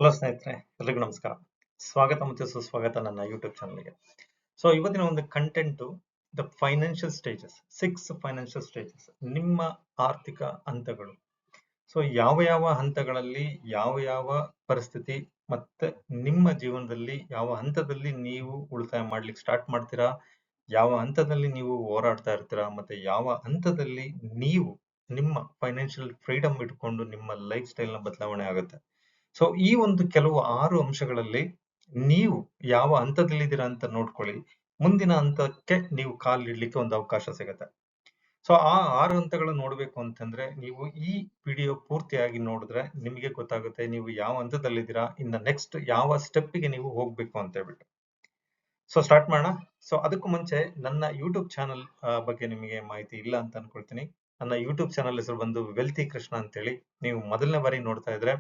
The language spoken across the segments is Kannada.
ಹಲೋ ಸ್ನೇಹಿತರೆ, ಎಲ್ರಿಗೂ ನಮಸ್ಕಾರ. ಸ್ವಾಗತ ಮತ್ತು ಸುಸ್ವಾಗತ ನನ್ನ ಯೂಟ್ಯೂಬ್ ಚಾನಲ್ಗೆ. ಸೊ ಇವತ್ತಿನ ಒಂದು content the financial stages, 6 financial stages, ನಿಮ್ಮ ಆರ್ಥಿಕ ಹಂತಗಳು. ಸೊ ಯಾವ ಯಾವ ಹಂತಗಳಲ್ಲಿ ಯಾವ ಯಾವ ಪರಿಸ್ಥಿತಿ ಮತ್ತೆ ನಿಮ್ಮ ಜೀವನದಲ್ಲಿ ಯಾವ ಹಂತದಲ್ಲಿ ನೀವು ಉಳಿತಾಯ ಮಾಡ್ಲಿಕ್ಕೆ ಸ್ಟಾರ್ಟ್ ಮಾಡ್ತೀರಾ, ಯಾವ ಹಂತದಲ್ಲಿ ನೀವು ಹೋರಾಡ್ತಾ ಇರ್ತೀರಾ, ಮತ್ತೆ ಯಾವ ಹಂತದಲ್ಲಿ ನೀವು ನಿಮ್ಮ ಫೈನಾನ್ಷಿಯಲ್ ಫ್ರೀಡಮ್ ಇಟ್ಕೊಂಡು ನಿಮ್ಮ ಲೈಫ್ ಸ್ಟೈಲ್ ನ ಬದಲಾವಣೆ ಆಗುತ್ತೆ. ಸೊ ಈ ಒಂದು ಕೆಲವು 6 ಅಂಶಗಳಲ್ಲಿ ನೀವು ಯಾವ ಹಂತದಲ್ಲಿದ್ದೀರಾ ಅಂತ ನೋಡ್ಕೊಳ್ಳಿ. ಮುಂದಿನ ಹಂತಕ್ಕೆ ನೀವು ಕಾಲಿಡ್ಲಿಕ್ಕೆ ಒಂದು ಅವಕಾಶ ಸಿಗುತ್ತೆ. ಸೊ ಆ 6 ಹಂತಗಳು ನೋಡ್ಬೇಕು ಅಂತಂದ್ರೆ ನೀವು ಈ ವಿಡಿಯೋ ಪೂರ್ತಿಯಾಗಿ ನೋಡಿದ್ರೆ ನಿಮಗೆ ಗೊತ್ತಾಗುತ್ತೆ ನೀವು ಯಾವ ಹಂತದಲ್ಲಿದ್ದೀರಾ, ಇನ್ನು ನೆಕ್ಸ್ಟ್ ಯಾವ ಸ್ಟೆಪ್ಗೆ ನೀವು ಹೋಗ್ಬೇಕು ಅಂತ ಹೇಳ್ಬಿಟ್ಟು. ಸೊ ಸ್ಟಾರ್ಟ್ ಮಾಡೋಣ. ಸೊ ಅದಕ್ಕೂ ಮುಂಚೆ ನನ್ನ ಯೂಟ್ಯೂಬ್ ಚಾನಲ್ ಬಗ್ಗೆ ನಿಮಗೆ ಮಾಹಿತಿ ಇಲ್ಲ ಅಂತ ಅನ್ಕೊಳ್ತೀನಿ. ನನ್ನ ಯೂಟ್ಯೂಬ್ ಚಾನಲ್ ಹೆಸರು ಬಂದು ವೆಲ್ತಿ ಕೃಷ್ಣ ಅಂತೇಳಿ. ನೀವು ಮೊದಲನೇ ಬಾರಿ ನೋಡ್ತಾ ಇದ್ರೆ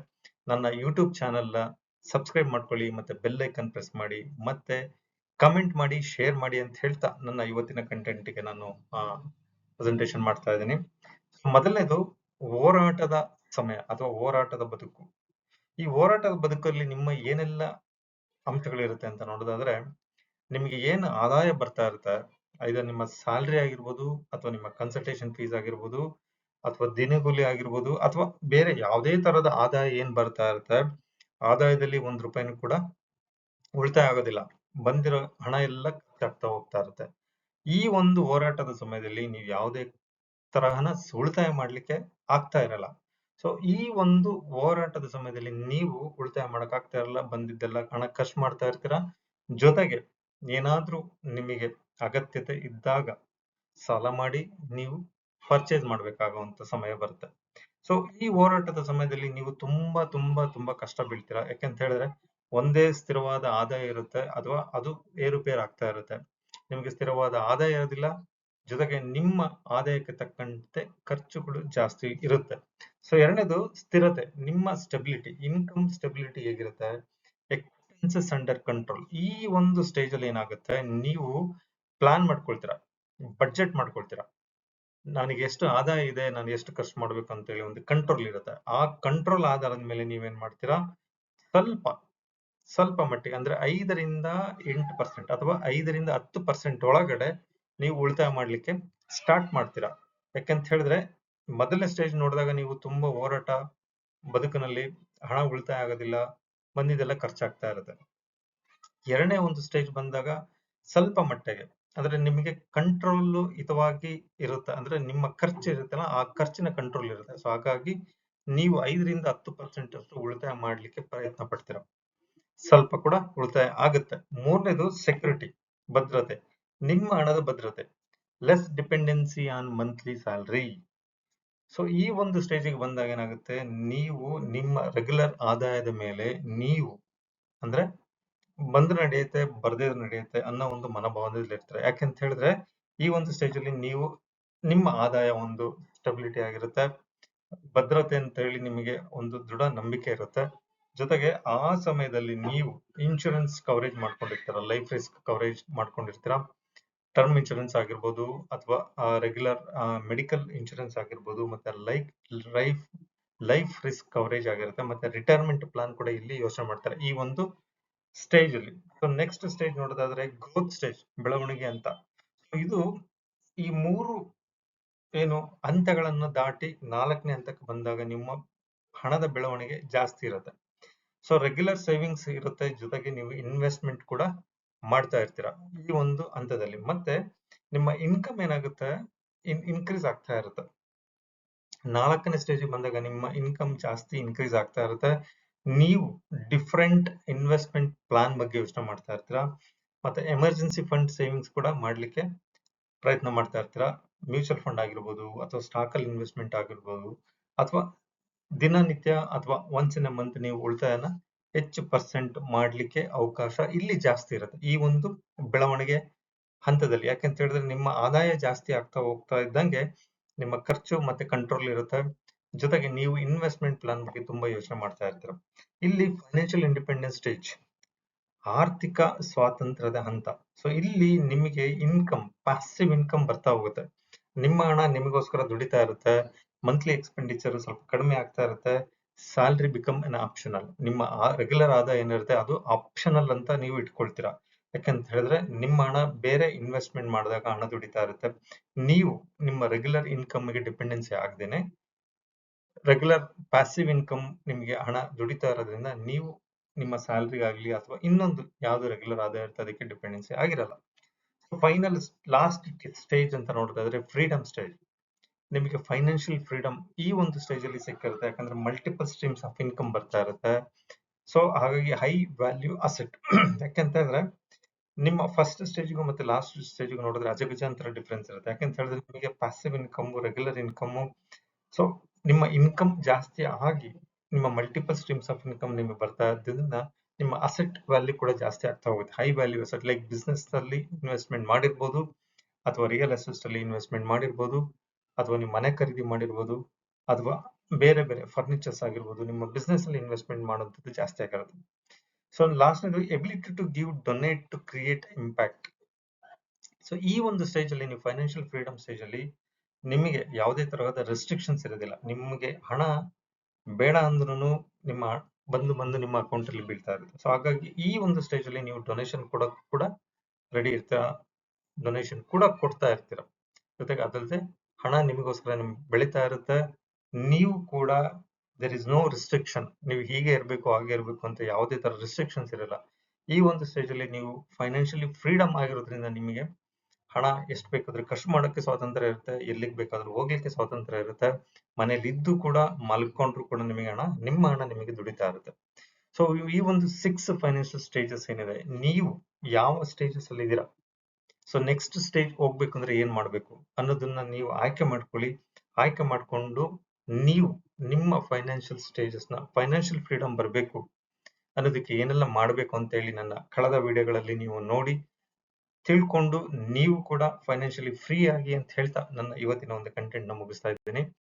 ನನ್ನ ಯೂಟ್ಯೂಬ್ ಚಾನಲ್ ಸಬ್ಸ್ಕ್ರೈಬ್ ಮಾಡ್ಕೊಳ್ಳಿ, ಮತ್ತೆ ಬೆಲ್ ಐಕನ್ ಪ್ರೆಸ್ ಮಾಡಿ, ಮತ್ತೆ ಕಮೆಂಟ್ ಮಾಡಿ, ಶೇರ್ ಮಾಡಿ ಅಂತ ಹೇಳ್ತಾ ನನ್ನ ಇವತ್ತಿನ ಕಂಟೆಂಟ್ಗೆ ನಾನು ಪ್ರೆಸೆಂಟೇಷನ್ ಮಾಡ್ತಾ ಇದ್ದೀನಿ. ಮೊದಲನೇದು ಹೋರಾಟದ ಸಮಯ ಅಥವಾ ಹೋರಾಟದ ಬದುಕು. ಈ ಹೋರಾಟದ ಬದುಕಲ್ಲಿ ನಿಮ್ಮ ಏನೆಲ್ಲ ಅಂಶಗಳಿರುತ್ತೆ ಅಂತ ನೋಡೋದಾದ್ರೆ, ನಿಮಗೆ ಏನು ಆದಾಯ ಬರ್ತಾ ಇರುತ್ತೆ, ಐದರ್ ನಿಮ್ಮ ಸ್ಯಾಲ್ರಿ ಆಗಿರ್ಬೋದು, ಅಥವಾ ನಿಮ್ಮ ಕನ್ಸಲ್ಟೇಷನ್ ಫೀಸ್ ಆಗಿರ್ಬೋದು, ಅಥವಾ ದಿನಗೂಲಿ ಆಗಿರ್ಬೋದು, ಅಥವಾ ಬೇರೆ ಯಾವುದೇ ತರದ ಆದಾಯ ಏನ್ ಬರ್ತಾ ಇರುತ್ತೆ, ಆದಾಯದಲ್ಲಿ 1 ರೂಪಾಯಿನೂ ಕೂಡ ಉಳಿತಾಯ ಆಗೋದಿಲ್ಲ. ಬಂದಿರೋ ಹಣ ಎಲ್ಲ ಖರ್ಚಾಗ್ತಾ ಹೋಗ್ತಾ ಇರುತ್ತೆ. ಈ ಒಂದು ಹೋರಾಟದ ಸಮಯದಲ್ಲಿ ನೀವು ಯಾವುದೇ ತರಹನ ಉಳಿತಾಯ ಮಾಡ್ಲಿಕ್ಕೆ ಆಗ್ತಾ ಇರಲ್ಲ. ಸೊ ಈ ಒಂದು ಹೋರಾಟದ ಸಮಯದಲ್ಲಿ ನೀವು ಉಳಿತಾಯ ಮಾಡಕ್ ಆಗ್ತಾ ಇರಲ್ಲ, ಬಂದಿದ್ದೆಲ್ಲ ಹಣ ಖರ್ಚು ಮಾಡ್ತಾ ಇರ್ತೀರಾ. ಜೊತೆಗೆ ಏನಾದ್ರೂ ನಿಮಗೆ ಅಗತ್ಯತೆ ಇದ್ದಾಗ ಸಾಲ ಮಾಡಿ ನೀವು ಪರ್ಚೇಸ್ ಮಾಡ್ಬೇಕಾಗುವಂತ ಸಮಯ ಬರುತ್ತೆ. ಸೊ ಈ ಹೋರಾಟದ ಸಮಯದಲ್ಲಿ ನೀವು ತುಂಬಾ ತುಂಬಾ ತುಂಬಾ ಕಷ್ಟ ಬೀಳ್ತೀರಾ. ಯಾಕೆಂತ ಹೇಳಿದ್ರೆ ಒಂದೇ ಸ್ಥಿರವಾದ ಆದಾಯ ಇರುತ್ತೆ, ಅಥವಾ ಅದು ಏರುಪೇರು ಆಗ್ತಾ ಇರುತ್ತೆ. ನಿಮಗೆ ಸ್ಥಿರವಾದ ಆದಾಯ ಇರೋದಿಲ್ಲ, ಜೊತೆಗೆ ನಿಮ್ಮ ಆದಾಯಕ್ಕೆ ತಕ್ಕಂತೆ ಖರ್ಚುಗಳು ಜಾಸ್ತಿ ಇರುತ್ತೆ. ಸೊ ಎರಡನೇದು ಸ್ಥಿರತೆ, ನಿಮ್ಮ ಸ್ಟೆಬಿಲಿಟಿ, ಇನ್ಕಮ್ ಸ್ಟೆಬಿಲಿಟಿ ಹೇಗಿರುತ್ತೆ, ಎಕ್ಸ್ಪೆನ್ಸಸ್ ಅಂಡರ್ ಕಂಟ್ರೋಲ್. ಈ ಒಂದು ಸ್ಟೇಜ್ ಅಲ್ಲಿ ಏನಾಗುತ್ತೆ, ನೀವು ಪ್ಲಾನ್ ಮಾಡ್ಕೊಳ್ತೀರಾ, ಬಡ್ಜೆಟ್ ಮಾಡ್ಕೊಳ್ತೀರಾ. ನನಗೆ ಎಷ್ಟು ಆದಾಯ ಇದೆ, ನಾನು ಎಷ್ಟು ಖರ್ಚು ಮಾಡ್ಬೇಕು ಅಂತ ಹೇಳಿ ಒಂದು ಕಂಟ್ರೋಲ್ ಇರುತ್ತೆ. ಆ ಕಂಟ್ರೋಲ್ ಆಧಾರದ ಮೇಲೆ ನೀವೇನ್ ಮಾಡ್ತೀರಾ, ಸ್ವಲ್ಪ ಸ್ವಲ್ಪ ಮಟ್ಟಿಗೆ ಅಂದ್ರೆ 5ರಿಂದ 8% ಅಥವಾ 5ರಿಂದ 10% ಒಳಗಡೆ ನೀವು ಉಳಿತಾಯ ಮಾಡ್ಲಿಕ್ಕೆ ಸ್ಟಾರ್ಟ್ ಮಾಡ್ತೀರಾ. ಯಾಕಂತ ಹೇಳಿದ್ರೆ ಮೊದಲನೇ ಸ್ಟೇಜ್ ನೋಡಿದಾಗ ನೀವು ತುಂಬಾ ಹೋರಾಟ ಬದುಕಿನಲ್ಲಿ, ಹಣ ಉಳಿತಾಯ ಆಗೋದಿಲ್ಲ, ಬಂದಿದ್ದೆಲ್ಲ ಖರ್ಚಾಗ್ತಾ ಇರುತ್ತೆ. ಎರಡನೇ ಒಂದು ಸ್ಟೇಜ್ ಬಂದಾಗ ಸ್ವಲ್ಪ ಮಟ್ಟಿಗೆ ಅಂದ್ರೆ ನಿಮಗೆ ಕಂಟ್ರೋಲ್ ಹಿತವಾಗಿ ಇರುತ್ತೆ, ಅಂದ್ರೆ ನಿಮ್ಮ ಖರ್ಚು ಇರುತ್ತಲ್ಲ ಆ ಖರ್ಚಿನ ಕಂಟ್ರೋಲ್ ಇರುತ್ತೆ. ಸೊ ಹಾಗಾಗಿ ನೀವು 5ರಿಂದ 10% ಅಷ್ಟು ಉಳಿತಾಯ ಮಾಡ್ಲಿಕ್ಕೆ ಪ್ರಯತ್ನ ಪಡ್ತೀರಾ. ಸ್ವಲ್ಪ ಕೂಡ ಉಳಿತಾಯ ಆಗುತ್ತೆ. ಮೂರನೇದು ಸೆಕ್ಯೂರಿಟಿ, ಭದ್ರತೆ, ನಿಮ್ಮ ಹಣದ ಭದ್ರತೆ, less dependency on monthly salary. So ಈ ಒಂದು ಸ್ಟೇಜಿಗೆ ಬಂದಾಗ ಏನಾಗುತ್ತೆ, ನೀವು ನಿಮ್ಮ ರೆಗ್ಯುಲರ್ ಆದಾಯದ ಮೇಲೆ ನೀವು ಅಂದ್ರೆ ಬಂದ್ರೆ ನಡೆಯುತ್ತೆ, ಬರ್ದೇ ನಡೆಯುತ್ತೆ ಅನ್ನೋ ಒಂದು ಮನೋಭಾವದಲ್ಲಿ ಇರ್ತಾರೆ. ಯಾಕೆಂತ ಹೇಳಿದ್ರೆ ಈ ಒಂದು ಸ್ಟೇಜ್ ಅಲ್ಲಿ ನೀವು ನಿಮ್ಮ ಆದಾಯ ಒಂದು ಸ್ಟೆಬಿಲಿಟಿ ಆಗಿರುತ್ತೆ, ಭದ್ರತೆ ಅಂತ ಹೇಳಿ ನಿಮಗೆ ಒಂದು ದೃಢ ನಂಬಿಕೆ ಇರುತ್ತೆ. ಜೊತೆಗೆ ಆ ಸಮಯದಲ್ಲಿ ನೀವು ಇನ್ಶೂರೆನ್ಸ್ ಕವರೇಜ್ ಮಾಡ್ಕೊಂಡಿರ್ತೀರ, ಲೈಫ್ ರಿಸ್ಕ್ ಕವರೇಜ್ ಮಾಡ್ಕೊಂಡಿರ್ತೀರಾ. ಟರ್ಮ್ ಇನ್ಶೂರೆನ್ಸ್ ಆಗಿರ್ಬೋದು, ಅಥವಾ ರೆಗ್ಯುಲರ್ ಮೆಡಿಕಲ್ ಇನ್ಶೂರೆನ್ಸ್ ಆಗಿರ್ಬೋದು, ಮತ್ತೆ ಲೈಫ್ ಲೈಫ್ ರಿಸ್ಕ್ ಕವರೇಜ್ ಆಗಿರುತ್ತೆ, ಮತ್ತೆ ರಿಟೈರ್ಮೆಂಟ್ ಪ್ಲಾನ್ ಕೂಡ ಇಲ್ಲಿ ಯೋಚನೆ ಮಾಡ್ತಾರೆ ಈ ಒಂದು ಸ್ಟೇಜ್ ಅಲ್ಲಿ. ಸೊ ನೆಕ್ಸ್ಟ್ ಸ್ಟೇಜ್ ನೋಡೋದಾದ್ರೆ ಗ್ರೋತ್ ಸ್ಟೇಜ್, ಬೆಳವಣಿಗೆ ಅಂತ. ಇದು ಈ 3 ಏನು ಹಂತಗಳನ್ನು ದಾಟಿ 4ನೇ ಹಂತಕ್ಕೆ ಬಂದಾಗ ನಿಮ್ಮ ಹಣದ ಬೆಳವಣಿಗೆ ಜಾಸ್ತಿ ಇರುತ್ತೆ. ಸೊ ರೆಗ್ಯುಲರ್ ಸೇವಿಂಗ್ಸ್ ಇರುತ್ತೆ, ಜೊತೆಗೆ ನೀವು ಇನ್ವೆಸ್ಟ್ಮೆಂಟ್ ಕೂಡ ಮಾಡ್ತಾ ಇರ್ತೀರಾ ಈ ಒಂದು ಹಂತದಲ್ಲಿ. ಮತ್ತೆ ನಿಮ್ಮ ಇನ್ಕಮ್ ಏನಾಗುತ್ತೆ, ಇನ್ಕ್ರೀಸ್ ಆಗ್ತಾ ಇರುತ್ತೆ. 4ನೇ ಸ್ಟೇಜ್ ಬಂದಾಗ ನಿಮ್ಮ ಇನ್ಕಮ್ ಜಾಸ್ತಿ ಇನ್ಕ್ರೀಸ್ ಆಗ್ತಾ ಇರುತ್ತೆ. ನೀವು ಡಿಫ್ರೆಂಟ್ ಇನ್ವೆಸ್ಟ್ಮೆಂಟ್ ಪ್ಲಾನ್ ಬಗ್ಗೆ ಯೋಚನೆ ಮಾಡ್ತಾ ಇರ್ತೀರಾ, ಮತ್ತೆ ಎಮರ್ಜೆನ್ಸಿ ಫಂಡ್ ಸೇವಿಂಗ್ಸ್ ಕೂಡ ಮಾಡ್ಲಿಕ್ಕೆ ಪ್ರಯತ್ನ ಮಾಡ್ತಾ ಇರ್ತೀರಾ. ಮ್ಯೂಚುವಲ್ ಫಂಡ್ ಆಗಿರ್ಬೋದು, ಅಥವಾ ಸ್ಟಾಕ್ ಅಲ್ಲಿ ಇನ್ವೆಸ್ಟ್ಮೆಂಟ್ ಆಗಿರ್ಬೋದು, ಅಥವಾ ದಿನನಿತ್ಯ ಅಥವಾ ಒನ್ಸ್ ಇನ್ ಎ ಮಂತ್ ನೀವು ಉಳಿತಾಯನ ಹೆಚ್ಚು ಪರ್ಸೆಂಟ್ ಮಾಡ್ಲಿಕ್ಕೆ ಅವಕಾಶ ಇಲ್ಲಿ ಜಾಸ್ತಿ ಇರುತ್ತೆ ಈ ಒಂದು ಬೆಳವಣಿಗೆ ಹಂತದಲ್ಲಿ. ಯಾಕೆಂತ ಹೇಳಿದ್ರೆ ನಿಮ್ಮ ಆದಾಯ ಜಾಸ್ತಿ ಆಗ್ತಾ ಹೋಗ್ತಾ ಇದ್ದಂಗೆ ನಿಮ್ಮ ಖರ್ಚು ಮತ್ತೆ ಕಂಟ್ರೋಲ್ ಇರುತ್ತೆ. ಜೊತೆಗೆ ನೀವು ಇನ್ವೆಸ್ಟ್ಮೆಂಟ್ ಪ್ಲಾನ್ ಬಗ್ಗೆ ತುಂಬಾ ಯೋಚನೆ ಮಾಡ್ತಾ ಇರ್ತೀರ. ಇಲ್ಲಿ ಫೈನಾನ್ಷಿಯಲ್ ಇಂಡಿಪೆಂಡೆನ್ಸ್ ಸ್ಟೇಜ್, ಆರ್ಥಿಕ ಸ್ವಾತಂತ್ರ್ಯದ ಹಂತ. ಸೊ ಇಲ್ಲಿ ನಿಮಗೆ ಇನ್ಕಮ್, ಪ್ಯಾಸಿವ್ ಇನ್ಕಮ್ ಬರ್ತಾ ಹೋಗುತ್ತೆ. ನಿಮ್ಮ ಹಣ ನಿಮಗೋಸ್ಕರ ದುಡಿತಾ ಇರುತ್ತೆ, ಮಂತ್ಲಿ ಎಕ್ಸ್ಪೆಂಡಿಚರ್ ಸ್ವಲ್ಪ ಕಡಿಮೆ ಆಗ್ತಾ ಇರುತ್ತೆ, ಸ್ಯಾಲ್ರಿ ಬಿಕಮ್ ಅನ್ ಆಪ್ಷನಲ್. ನಿಮ್ಮ ರೆಗ್ಯುಲರ್ ಆದಾಯ ಏನಿರುತ್ತೆ ಅದು ಆಪ್ಷನಲ್ ಅಂತ ನೀವು ಇಟ್ಕೊಳ್ತೀರಾ. ಯಾಕಂತ ಹೇಳಿದ್ರೆ ನಿಮ್ಮ ಹಣ ಬೇರೆ ಇನ್ವೆಸ್ಟ್ಮೆಂಟ್ ಮಾಡಿದಾಗ ಹಣ ದುಡಿತಾ ಇರುತ್ತೆ. ನೀವು ನಿಮ್ಮ ರೆಗ್ಯುಲರ್ ಇನ್ಕಮ್ಗೆ ಡಿಪೆಂಡೆನ್ಸಿ ಆಗದೇನೆ ರೆಗ್ಯುಲರ್ ಪ್ಯಾಸಿವ್ ಇನ್ಕಮ್ ನಿಮಗೆ ಹಣ ದುಡಿತಾ ಇರೋದ್ರಿಂದ ನೀವು ನಿಮ್ಮ ಸ್ಯಾಲ್ರಿ ಆಗಲಿ ಅಥವಾ ಇನ್ನೊಂದು ಯಾವ್ದು ರೆಗ್ಯುಲರ್ ಆದಾಯ ಇರುತ್ತೆ ಅದಕ್ಕೆ ಡಿಪೆಂಡೆನ್ಸಿ ಆಗಿರಲ್ಲ. ಫೈನಲ್ ಲಾಸ್ಟ್ ಸ್ಟೇಜ್ ಅಂತ ನೋಡ್ತಾ ಇದ್ರೆ ಫ್ರೀಡಮ್ ಸ್ಟೇಜ್. ನಿಮಗೆ ಫೈನಾನ್ಷಿಯಲ್ ಫ್ರೀಡಮ್ ಈ ಒಂದು ಸ್ಟೇಜ್ ಅಲ್ಲಿ ಸಿಕ್ಕಿರುತ್ತೆ. ಯಾಕಂದ್ರೆ ಮಲ್ಟಿಪಲ್ ಸ್ಟ್ರೀಮ್ಸ್ ಆಫ್ ಇನ್ಕಮ್ ಬರ್ತಾ ಇರುತ್ತೆ. ಸೊ ಹಾಗಾಗಿ ಹೈ ವ್ಯಾಲ್ಯೂ ಅಸೆಟ್. ಯಾಕೆಂತ ಹೇಳಿದ್ರೆ ನಿಮ್ಮ ಫಸ್ಟ್ ಸ್ಟೇಜ್ಗೂ ಮತ್ತೆ ಲಾಸ್ಟ್ ಸ್ಟೇಜ್ಗೂ ನೋಡಿದ್ರೆ ಅಜಗಜಾಂತರ ಡಿಫ್ರೆನ್ಸ್ ಇರುತ್ತೆ. ಯಾಕೆಂತ ಹೇಳಿದ್ರೆ ನಿಮಗೆ passive income, regular income, so ನಿಮ್ಮ ಇನ್ಕಮ್ ಜಾಸ್ತಿ ಆಗಿ ನಿಮ್ಮ ಮಲ್ಟಿಪಲ್ ಸ್ಟ್ರೀಮ್ಸ್ ಆಫ್ ಇನ್ಕಮ್ ನಿಮಗೆ ಬರ್ತಾ ಇದ್ದರಿಂದ ನಿಮ್ಮ ಅಸೆಟ್ ವ್ಯಾಲ್ಯೂ ಕೂಡ ಜಾಸ್ತಿ ಆಗ್ತಾ ಹೋಗುತ್ತೆ. High value asset like business ಅಲ್ಲಿ ಇನ್ವೆಸ್ಟ್ಮೆಂಟ್ ಮಾಡಿರ್ಬೋದು, ಅಥವಾ ರಿಯಲ್ ಎಸ್ಟೇಟ್ ಅಲ್ಲಿ ಇನ್ವೆಸ್ಟ್ಮೆಂಟ್ ಮಾಡಿರ್ಬೋದು, ಅಥವಾ ನೀವು ಮನೆ ಖರೀದಿ ಮಾಡಿರ್ಬೋದು, ಅಥವಾ ಬೇರೆ ಬೇರೆ ಫರ್ನಿಚರ್ಸ್ ಆಗಿರ್ಬೋದು. ನಿಮ್ಮ ಬಿಸ್ನೆಸ್ ಅಲ್ಲಿ ಇನ್ವೆಸ್ಟ್ಮೆಂಟ್ ಮಾಡೋದು ಜಾಸ್ತಿ ಆಗಿರುತ್ತೆ. So lost ability to give, donate, to create impact. So ಈ ಒಂದು ಸ್ಟೇಜ್ ಅಲ್ಲಿ ನೀವು ಫೈನಾನ್ಷಿಯಲ್ ಫ್ರೀಡಮ್ ಸ್ಟೇಜ್ ಅಲ್ಲಿ ನಿಮಗೆ ಯಾವುದೇ ತರಹದ ರೆಸ್ಟ್ರಿಕ್ಷನ್ಸ್ ಇರೋದಿಲ್ಲ. ನಿಮಗೆ ಹಣ ಬೇಡ ಅಂದ್ರೂ ನಿಮ್ಮ ಬಂದು ನಿಮ್ಮ ಅಕೌಂಟ್ ಅಲ್ಲಿ ಬೀಳ್ತಾ ಇರುತ್ತೆ. ಸೊ ಹಾಗಾಗಿ ಈ ಒಂದು ಸ್ಟೇಜ್ ಅಲ್ಲಿ ನೀವು ಡೊನೇಷನ್ ಕೂಡ ರೆಡಿ ಇರ್ತೀರಾ, ಡೊನೇಷನ್ ಕೂಡ ಕೊಡ್ತಾ ಇರ್ತೀರಾ. ಜೊತೆಗೆ ಅದಲ್ಲದೆ ಹಣ ನಿಮಗೋಸ್ಕರ ನಿಮ್ಗೆ ಬೆಳೀತಾ ಇರುತ್ತೆ. ನೀವು ಕೂಡ ದೇರ್ ಇಸ್ ನೋ ರಿಸ್ಟ್ರಿಕ್ಷನ್, ನೀವು ಹೀಗೆ ಇರಬೇಕು ಹಾಗೆ ಇರಬೇಕು ಅಂತ ಯಾವುದೇ ತರ ರಿಸ್ಟ್ರಿಕ್ಷನ್ಸ್ ಇರಲ್ಲ. ಈ ಒಂದು ಸ್ಟೇಜ್ ಅಲ್ಲಿ ನೀವು ಫೈನಾನ್ಷಿಯಲಿ ಫ್ರೀಡಮ್ ಆಗಿರೋದ್ರಿಂದ ನಿಮಗೆ ಹಣ ಎಷ್ಟು ಬೇಕಾದ್ರೂ ಖರ್ಚು ಮಾಡೋಕ್ಕೆ ಸ್ವಾತಂತ್ರ್ಯ ಇರುತ್ತೆ, ಎಲ್ಲಿಗೆ ಬೇಕಾದ್ರೂ ಹೋಗ್ಲಿಕ್ಕೆ ಸ್ವಾತಂತ್ರ್ಯ ಇರುತ್ತೆ. ಮನೇಲಿ ಇದ್ದು ಕೂಡ ಮಲ್ಕೊಂಡ್ರು ಕೂಡ ನಿಮಗೆ ನಿಮ್ಮ ಹಣ ನಿಮಗೆ ದುಡಿತಾ ಇರುತ್ತೆ. ಸೊ ಈ ಒಂದು 6 ಫೈನಾನ್ಷಿಯಲ್ ಸ್ಟೇಜಸ್ ಏನಿದೆ, ನೀವು ಯಾವ ಸ್ಟೇಜಸ್ ಅಲ್ಲಿ ಇದ್ದೀರಾ, ಸೊ ನೆಕ್ಸ್ಟ್ ಸ್ಟೇಜ್ ಹೋಗ್ಬೇಕಂದ್ರೆ ಏನ್ ಮಾಡ್ಬೇಕು ಅನ್ನೋದನ್ನ ನೀವು ಆಯ್ಕೆ ಮಾಡ್ಕೊಳ್ಳಿ. ಆಯ್ಕೆ ಮಾಡ್ಕೊಂಡು ನೀವು ನಿಮ್ಮ ಫೈನಾನ್ಷಿಯಲ್ ಸ್ಟೇಜಸ್ ನ ಫೈನಾನ್ಷಿಯಲ್ ಫ್ರೀಡಮ್ ಬರಬೇಕು ಅನ್ನೋದಕ್ಕೆ ಏನೆಲ್ಲ ಮಾಡ್ಬೇಕು ಅಂತ ಹೇಳಿ ನನ್ನ ಕಳೆದ ವಿಡಿಯೋಗಳಲ್ಲಿ ನೀವು ನೋಡಿ ತಿಳ್ಕೊಂಡು ನೀವು ಕೂಡ ಫೈನಾನ್ಷಿಯಲಿ ಫ್ರೀ ಆಗಿ ಅಂತ ಹೇಳ್ತಾ ನನ್ನ ಇವತ್ತಿನ ಒಂದು ಕಂಟೆಂಟ್ ನ ಮುಗಿಸ್ತಾ ಇದ್ದೇನೆ.